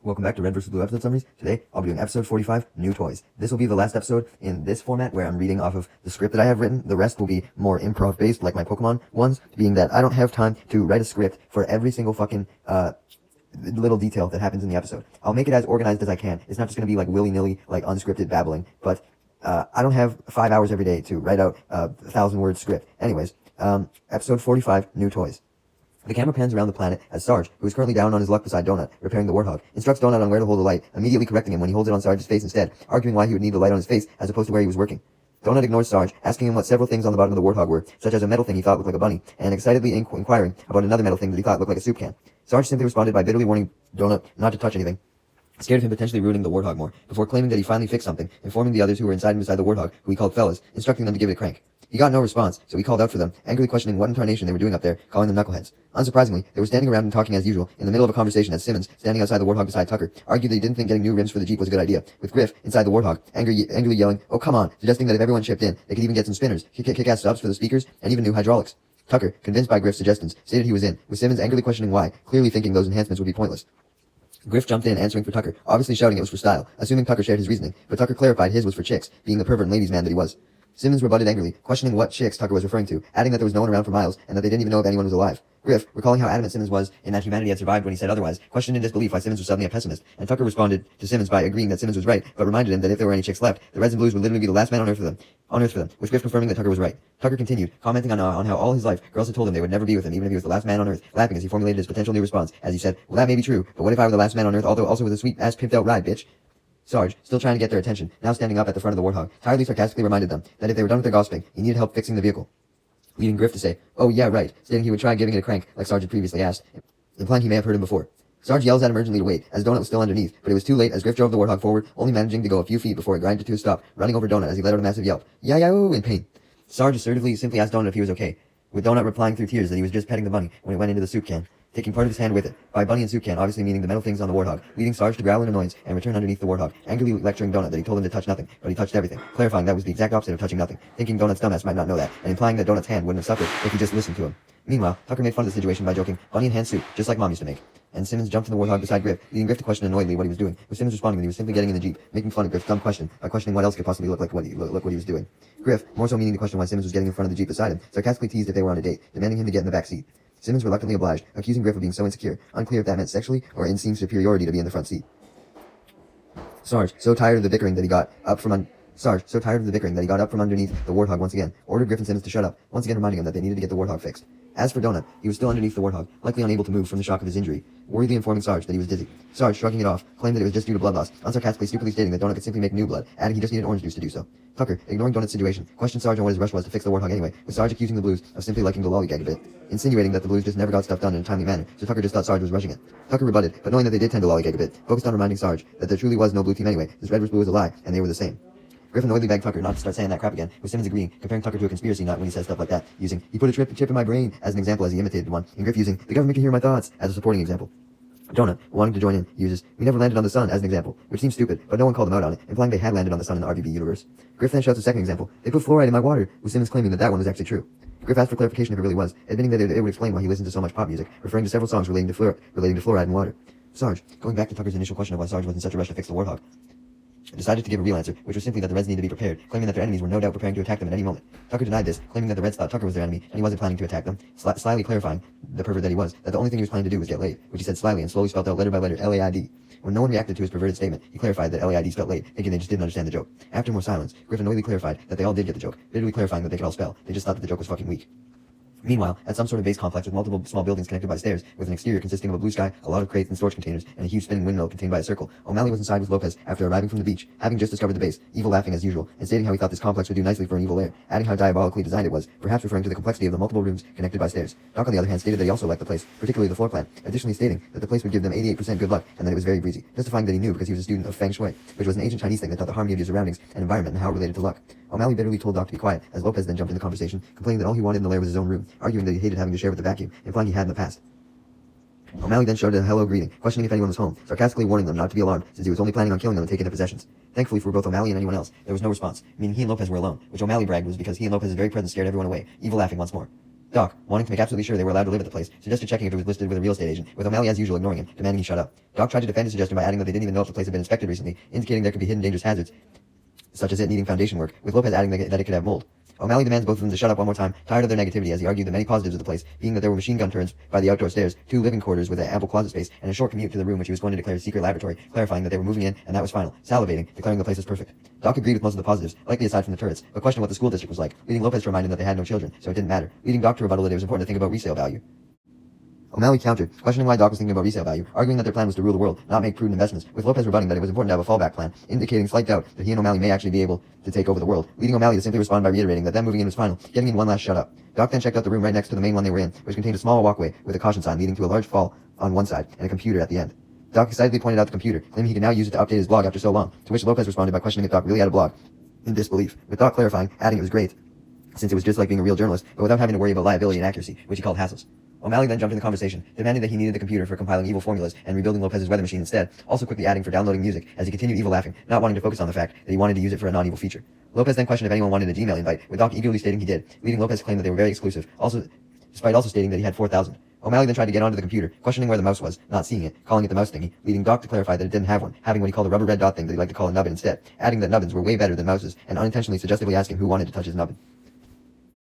Welcome back to Red vs. Blue episode summaries. Today, I'll be doing episode 45, New Toys. This will be the last episode in this format where I'm reading off of the script that I have written. The rest will be more improv-based, like my Pokemon ones, being that I don't have time to write a script for every single fucking, little detail that happens in the episode. I'll make it as organized as I can. It's not just gonna be like willy-nilly, like unscripted babbling, but, I don't have 5 hours every day to write out a 1,000-word script. Anyways, episode 45, New Toys. The camera pans around the planet as Sarge, who is currently down on his luck beside Donut, repairing the Warthog, instructs Donut on where to hold the light, immediately correcting him when he holds it on Sarge's face instead, arguing why he would need the light on his face as opposed to where he was working. Donut ignores Sarge, asking him what several things on the bottom of the Warthog were, such as a metal thing he thought looked like a bunny, and excitedly inquiring about another metal thing that he thought looked like a soup can. Sarge simply responded by bitterly warning Donut not to touch anything, scared of him potentially ruining the Warthog more, before claiming that he finally fixed something, informing the others who were inside and beside the Warthog, who he called fellas, instructing them to give it a crank. He got no response, so he called out for them, angrily questioning what in tarnation they were doing up there, calling them knuckleheads. Unsurprisingly, they were standing around and talking as usual, in the middle of a conversation as Simmons, standing outside the Warthog beside Tucker, argued that he didn't think getting new rims for the Jeep was a good idea, with Griff, inside the Warthog, angrily yelling, "Oh come on," suggesting that if everyone chipped in, they could even get some spinners, kick-ass subs for the speakers, and even new hydraulics. Tucker, convinced by Griff's suggestions, stated he was in, with Simmons angrily questioning why, clearly thinking those enhancements would be pointless. Griff jumped in, answering for Tucker, obviously shouting it was for style, assuming Tucker shared his reasoning, but Tucker clarified his was for chicks, being the pervert and ladies' man that he was. Simmons rebutted angrily, questioning what chicks Tucker was referring to, adding that there was no one around for miles, and that they didn't even know if anyone was alive. Griff, recalling how adamant Simmons was in that humanity had survived when he said otherwise, questioned in disbelief why Simmons was suddenly a pessimist, and Tucker responded to Simmons by agreeing that Simmons was right, but reminded him that if there were any chicks left, the Reds and Blues would literally be the last man on earth for them, with Griff confirming that Tucker was right. Tucker continued, commenting on how all his life girls had told him they would never be with him, even if he was the last man on earth, laughing as he formulated his potential new response, as he said, "Well, that may be true, but what if I were the last man on earth, although also with a sweet-ass pimped-out ride, bitch?" Sarge, still trying to get their attention, now standing up at the front of the Warthog, tiredly sarcastically reminded them that if they were done with their gossiping, he needed help fixing the vehicle, leading Griff to say, "Oh yeah, right," stating he would try giving it a crank, like Sarge had previously asked, implying he may have heard him before. Sarge yells at him urgently to wait, as Donut was still underneath, but it was too late as Griff drove the Warthog forward, only managing to go a few feet before it grinded to a stop, running over Donut as he let out a massive yelp, "Yah-yah-oo," in pain. Sarge assertively simply asked Donut if he was okay, with Donut replying through tears that he was just petting the bunny when it went into the soup can, taking part of his hand with it. By bunny and soup can, obviously meaning the metal things on the Warthog, leading Sarge to growl in annoyance and return underneath the Warthog, angrily lecturing Donut that he told him to touch nothing, but he touched everything, clarifying that was the exact opposite of touching nothing, thinking Donut's dumbass might not know that, and implying that Donut's hand wouldn't have suffered if he just listened to him. Meanwhile, Tucker made fun of the situation by joking, "Bunny and hand soup, just like Mom used to make." And Simmons jumped in the Warthog beside Griff, leading Griff to question annoyedly what he was doing, with Simmons responding that he was simply getting in the Jeep, making fun of Griff's dumb question by questioning what else could possibly look like what he was doing. Griff, more so meaning to question why Simmons was getting in front of the Jeep beside him, sarcastically teased if they were on a date, demanding him to get in the back seat. Simmons reluctantly obliged, accusing Griff of being so insecure, unclear if that meant sexually or in seeing superiority to be in the front seat. Sarge, so tired of the bickering that he got up from underneath the Warthog once again, ordered Griff and Simmons to shut up, once again reminding him that they needed to get the Warthog fixed. As for Donut, he was still underneath the Warthog, likely unable to move from the shock of his injury, worriedly informing Sarge that he was dizzy. Sarge, shrugging it off, claimed that it was just due to blood loss, unsarcastically stupidly stating that Donut could simply make new blood, adding he just needed orange juice to do so. Tucker, ignoring Donut's situation, questioned Sarge on what his rush was to fix the Warthog anyway, with Sarge accusing the Blues of simply liking to lollygag a bit, insinuating that the Blues just never got stuff done in a timely manner, so Tucker just thought Sarge was rushing it. Tucker rebutted, but knowing that they did tend to lollygag a bit, focused on reminding Sarge that there truly was no blue team anyway, since Red vs. Blue was a lie, and they were the same. Griff annoyedly begged Tucker not to start saying that crap again, with Simmons agreeing, comparing Tucker to a conspiracy nut when he says stuff like that, using, "He put a chip in my brain," as an example as he imitated one, and Griff using, "The government can hear my thoughts," as a supporting example. Donut, wanting to join in, uses, "We never landed on the sun," as an example, which seems stupid, but no one called him out on it, implying they had landed on the sun in the RVB universe. Griff then shouts a second example, "They put fluoride in my water," with Simmons claiming that one was actually true. Griff asked for clarification if it really was, admitting that it would explain why he listened to so much pop music, referring to several songs relating to fluoride in water. Sarge, going back to Tucker's initial question of why Sarge was in such a rush to fix the Warthog, decided to give a real answer, which was simply that the Reds needed to be prepared, claiming that their enemies were no doubt preparing to attack them at any moment. Tucker denied this, claiming that the Reds thought Tucker was their enemy, and he wasn't planning to attack them, slyly clarifying, the pervert that he was, that the only thing he was planning to do was get laid, which he said slyly and slowly spelled out letter by letter, L-A-I-D. When no one reacted to his perverted statement, he clarified that L-A-I-D spelled late, thinking they just didn't understand the joke. After more silence, Griff annoyedly clarified that they all did get the joke, bitterly clarifying that they could all spell, they just thought that the joke was fucking weak. Meanwhile, at some sort of base complex with multiple small buildings connected by stairs, with an exterior consisting of a blue sky, a lot of crates and storage containers, and a huge spinning windmill contained by a circle, O'Malley was inside with Lopez after arriving from the beach, having just discovered the base, evil laughing as usual, and stating how he thought this complex would do nicely for an evil lair, adding how diabolically designed it was, perhaps referring to the complexity of the multiple rooms connected by stairs. Doc, on the other hand, stated that he also liked the place, particularly the floor plan, additionally stating that the place would give them 88% good luck, and that it was very breezy, justifying that he knew because he was a student of Feng Shui, which was an ancient Chinese thing that taught the harmony of your surroundings and environment and how it related to luck. O'Malley bitterly told Doc to be quiet, as Lopez then jumped in the conversation, complaining that all he wanted in the lair was his own room, arguing that he hated having to share with the vacuum, implying he had in the past. O'Malley then shouted a hello greeting, questioning if anyone was home, sarcastically warning them not to be alarmed, since he was only planning on killing them and taking their possessions. Thankfully for both O'Malley and anyone else, there was no response, meaning he and Lopez were alone, which O'Malley bragged was because he and Lopez's very presence scared everyone away, evil laughing once more. Doc, wanting to make absolutely sure they were allowed to live at the place, suggested checking if it was listed with a real estate agent, with O'Malley as usual ignoring him, demanding he shut up. Doc tried to defend his suggestion by adding that they didn't even know if the place had been inspected recently, indicating there could be hidden dangerous hazards, such as it needing foundation work, with Lopez adding that it could have mold. O'Malley demands both of them to shut up one more time, tired of their negativity, as he argued the many positives of the place, being that there were machine gun turrets by the outdoor stairs, 2 living quarters with ample closet space, and a short commute to the room which he was going to declare a secret laboratory, clarifying that they were moving in, and that was final, salivating, declaring the place was perfect. Doc agreed with most of the positives, likely aside from the turrets, but questioned what the school district was like, leading Lopez to remind him that they had no children, so it didn't matter, leading Doc to rebuttal that it was important to think about resale value. O'Malley countered, questioning why Doc was thinking about resale value, arguing that their plan was to rule the world, not make prudent investments, with Lopez rebutting that it was important to have a fallback plan, indicating slight doubt that he and O'Malley may actually be able to take over the world, leading O'Malley to simply respond by reiterating that them moving in was final, getting in one last shut up. Doc then checked out the room right next to the main one they were in, which contained a small walkway with a caution sign leading to a large fall on one side and a computer at the end. Doc excitedly pointed out the computer, claiming he could now use it to update his blog after so long, to which Lopez responded by questioning if Doc really had a blog, in disbelief, with Doc clarifying, adding it was great, since it was just like being a real journalist, but without having to worry about liability and accuracy, which he called hassles. O'Malley then jumped in the conversation, demanding that he needed the computer for compiling evil formulas and rebuilding Lopez's weather machine instead, also quickly adding for downloading music, as he continued evil laughing, not wanting to focus on the fact that he wanted to use it for a non-evil feature. Lopez then questioned if anyone wanted a Gmail invite, with Doc eagerly stating he did, leading Lopez to claim that they were very exclusive, despite also stating that he had 4,000. O'Malley then tried to get onto the computer, questioning where the mouse was, not seeing it, calling it the mouse thingy, leading Doc to clarify that it didn't have one, having what he called a rubber red dot thing that he liked to call a nubbin instead, adding that nubbins were way better than mouses, and unintentionally suggestively asking who wanted to touch his nubbin.